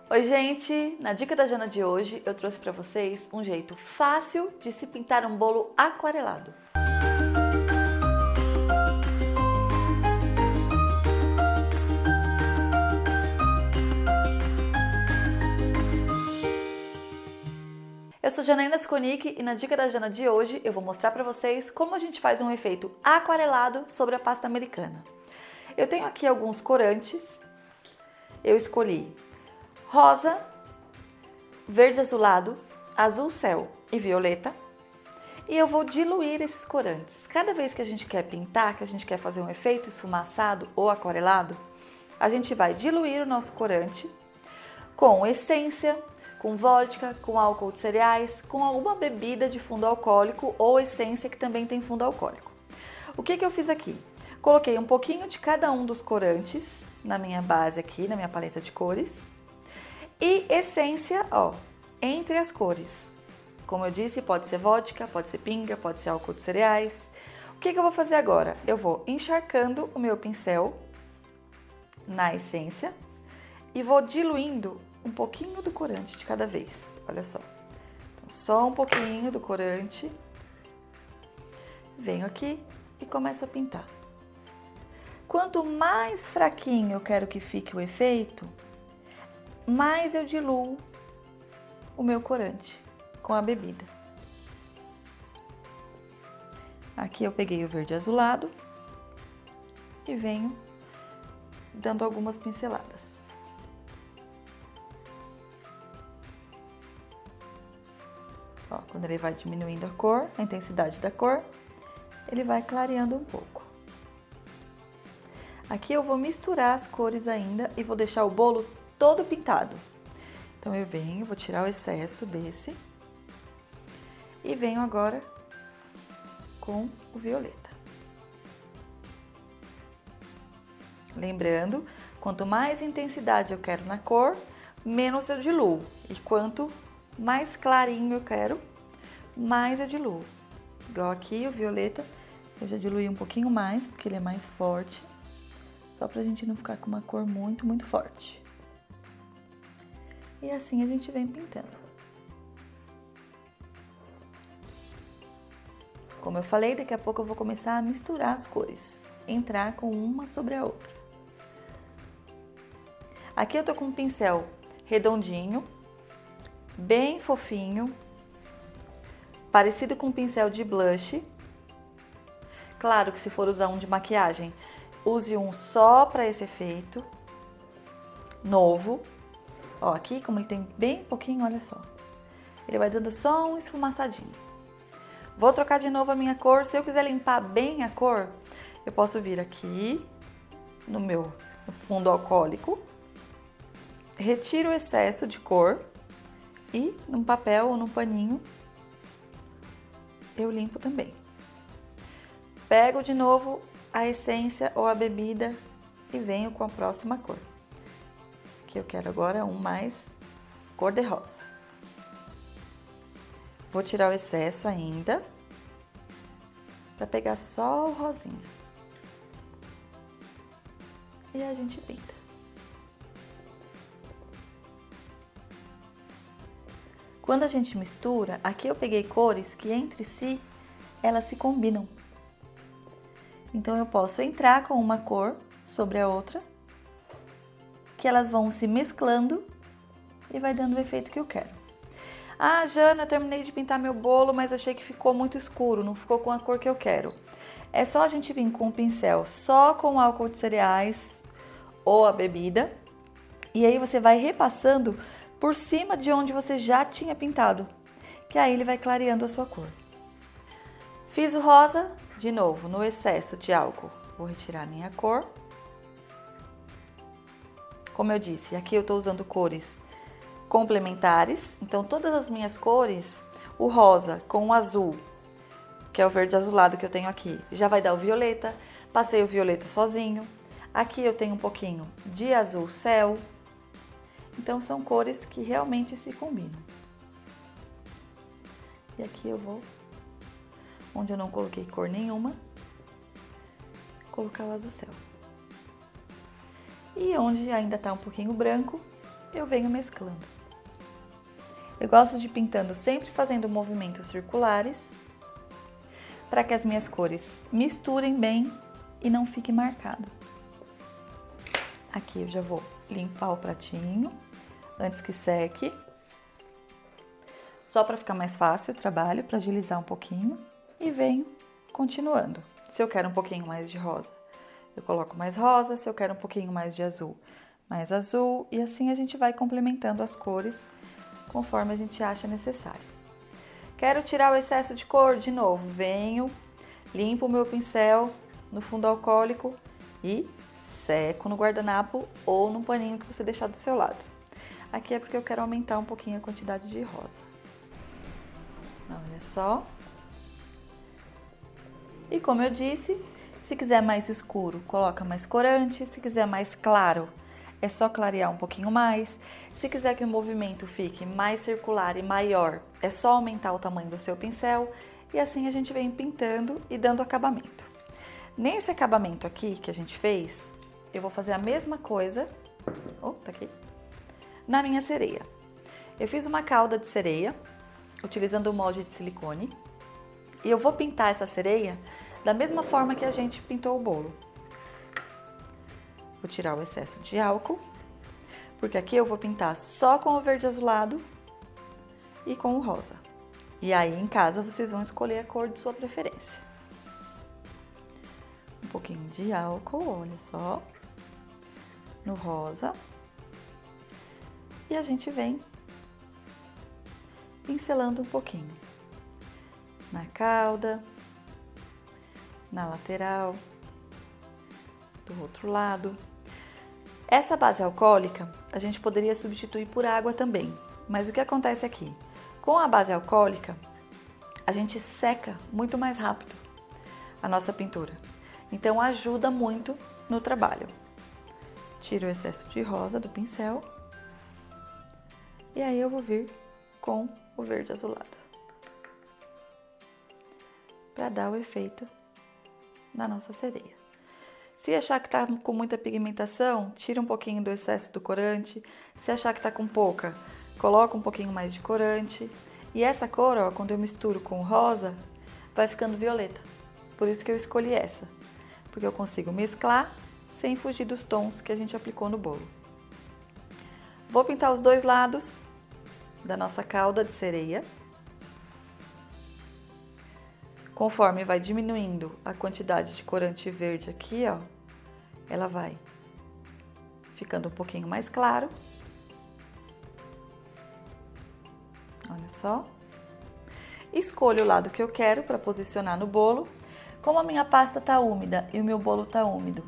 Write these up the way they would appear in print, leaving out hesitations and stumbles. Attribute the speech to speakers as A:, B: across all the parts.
A: Oi gente, na dica da Jana de hoje eu trouxe para vocês um jeito fácil de se pintar um bolo aquarelado. Eu sou Janaína Skonick e na dica da Jana de hoje eu vou mostrar para vocês como a gente faz um efeito aquarelado sobre a pasta americana. Eu tenho aqui alguns corantes, eu escolhi rosa, verde azulado, azul céu e violeta. E eu vou diluir esses corantes. Cada vez que a gente quer pintar, que a gente quer fazer um efeito esfumaçado ou aquarelado, a gente vai diluir o nosso corante com essência, com vodka, com álcool de cereais, com alguma bebida de fundo alcoólico ou essência que também tem fundo alcoólico. O que eu fiz aqui? Coloquei um pouquinho de cada um dos corantes na minha base aqui, na minha paleta de cores. E essência, entre as cores. Como eu disse, pode ser vodka, pode ser pinga, pode ser álcool de cereais. O que eu vou fazer agora? Eu vou encharcando o meu pincel na essência e vou diluindo um pouquinho do corante de cada vez. Olha só. Então, só um pouquinho do corante. Venho aqui e começo a pintar. Quanto mais fraquinho eu quero que fique o efeito, mais eu diluo o meu corante com a bebida. Aqui eu peguei o verde azulado e venho dando algumas pinceladas. Quando ele vai diminuindo a cor, a intensidade da cor, ele vai clareando um pouco. Aqui eu vou misturar as cores ainda e vou deixar o bolo todo pintado. Então eu venho, vou tirar o excesso desse e venho agora com o violeta. Lembrando, quanto mais intensidade eu quero na cor, menos eu diluo. E quanto mais clarinho eu quero, mais eu diluo. Igual aqui o violeta, eu já diluí um pouquinho mais, porque ele é mais forte. Só pra gente não ficar com uma cor muito forte. E assim a gente vem pintando. Como eu falei, daqui a pouco eu vou começar a misturar as cores. Entrar com uma sobre a outra. Aqui eu tô com um pincel redondinho, bem fofinho, parecido com um pincel de blush. Claro que se for usar um de maquiagem, use um só para esse efeito, novo. Aqui, como ele tem bem pouquinho, olha só. Ele vai dando só um esfumaçadinho. Vou trocar de novo a minha cor. Se eu quiser limpar bem a cor, eu posso vir aqui no meu fundo alcoólico, retiro o excesso de cor e num papel ou num paninho eu limpo também. Pego de novo a essência ou a bebida e venho com a próxima cor. Que eu quero agora um mais cor-de-rosa. Vou tirar o excesso ainda, para pegar só o rosinha. E a gente pinta. Quando a gente mistura, aqui eu peguei cores que entre si, elas se combinam. Então eu posso entrar com uma cor sobre a outra, que elas vão se mesclando e vai dando o efeito que eu quero. Ah, Jana, eu terminei de pintar meu bolo, mas achei que ficou muito escuro, não ficou com a cor que eu quero. É só a gente vir com o pincel só com álcool de cereais ou a bebida, e aí você vai repassando por cima de onde você já tinha pintado, que aí ele vai clareando a sua cor. Fiz o rosa, de novo, no excesso de álcool, vou retirar a minha cor. Como eu disse, aqui eu estou usando cores complementares, então todas as minhas cores, o rosa com o azul, que é o verde azulado que eu tenho aqui, já vai dar o violeta, passei o violeta sozinho. Aqui eu tenho um pouquinho de azul céu, então são cores que realmente se combinam. E aqui eu vou, onde eu não coloquei cor nenhuma, colocar o azul céu. E onde ainda tá um pouquinho branco, eu venho mesclando. Eu gosto de ir pintando sempre fazendo movimentos circulares, para que as minhas cores misturem bem e não fique marcado. Aqui eu já vou limpar o pratinho antes que seque, só para ficar mais fácil o trabalho, para agilizar um pouquinho, e venho continuando. Se eu quero um pouquinho mais de rosa, eu coloco mais rosa. Se eu quero um pouquinho mais de azul, mais azul, e assim a gente vai complementando as cores conforme a gente acha necessário. Quero tirar o excesso de cor de novo, venho, limpo o meu pincel no fundo alcoólico e seco no guardanapo ou no paninho que você deixar do seu lado. Aqui é porque eu quero aumentar um pouquinho a quantidade de rosa. Olha só. E como eu disse, se quiser mais escuro, coloca mais corante. Se quiser mais claro, é só clarear um pouquinho mais. Se quiser que o movimento fique mais circular e maior, é só aumentar o tamanho do seu pincel. E assim a gente vem pintando e dando acabamento. Nesse acabamento aqui que a gente fez, eu vou fazer a mesma coisa, tá aqui, na minha sereia. Eu fiz uma cauda de sereia, utilizando o molde de silicone. E eu vou pintar essa sereia da mesma forma que a gente pintou o bolo. Vou tirar o excesso de álcool, porque aqui eu vou pintar só com o verde azulado e com o rosa. E aí em casa vocês vão escolher a cor de sua preferência. Um pouquinho de álcool, olha só, no rosa. E a gente vem pincelando um pouquinho na cauda, na lateral, do outro lado. Essa base alcoólica a gente poderia substituir por água também, mas o que acontece aqui? Com a base alcoólica, a gente seca muito mais rápido a nossa pintura, então ajuda muito no trabalho. Tiro o excesso de rosa do pincel e aí eu vou vir com o verde azulado, para dar o efeito na nossa sereia. Se achar que tá com muita pigmentação, tira um pouquinho do excesso do corante. Se achar que tá com pouca, coloca um pouquinho mais de corante. E essa cor, ó, quando eu misturo com o rosa, vai ficando violeta. Por isso que eu escolhi essa, porque eu consigo mesclar sem fugir dos tons que a gente aplicou no bolo. Vou pintar os dois lados da nossa cauda de sereia. Conforme vai diminuindo a quantidade de corante verde aqui, ó, ela vai ficando um pouquinho mais claro. Olha só. Escolho o lado que eu quero para posicionar no bolo. Como a minha pasta tá úmida e o meu bolo tá úmido,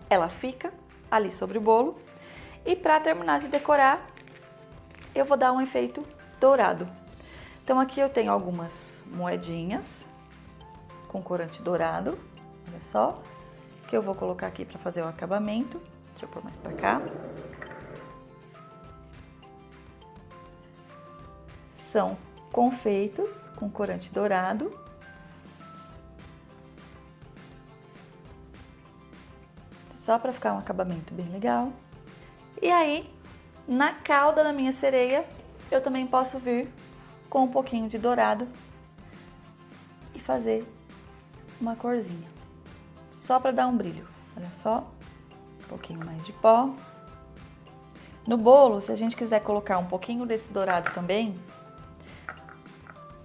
A: ela fica ali sobre o bolo. E para terminar de decorar, eu vou dar um efeito dourado. Então aqui eu tenho algumas moedinhas com corante dourado, olha só, que eu vou colocar aqui para fazer o acabamento. Deixa eu pôr mais para cá. São confeitos com corante dourado. Só para ficar um acabamento bem legal. E aí, na cauda da minha sereia, eu também posso vir com um pouquinho de dourado e fazer uma corzinha, só para dar um brilho. Olha só, um pouquinho mais de pó. No bolo, se a gente quiser colocar um pouquinho desse dourado também,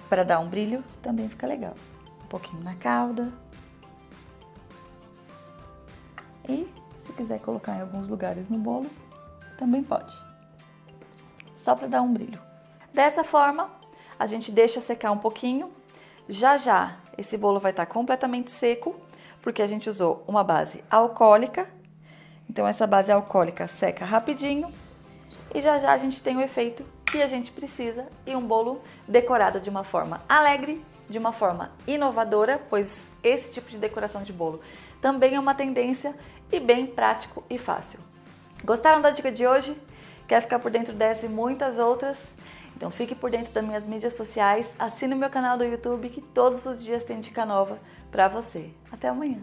A: para dar um brilho, também fica legal. Um pouquinho na cauda. E se quiser colocar em alguns lugares no bolo, também pode. Só para dar um brilho. Dessa forma, a gente deixa secar um pouquinho. Já já esse bolo vai estar completamente seco, porque a gente usou uma base alcoólica. Então essa base alcoólica seca rapidinho e já já a gente tem o efeito que a gente precisa e um bolo decorado de uma forma alegre, de uma forma inovadora, pois esse tipo de decoração de bolo também é uma tendência e bem prático e fácil. Gostaram da dica de hoje? Quer ficar por dentro dessa e muitas outras? Então fique por dentro das minhas mídias sociais, assine o meu canal do YouTube que todos os dias tem dica nova para você. Até amanhã!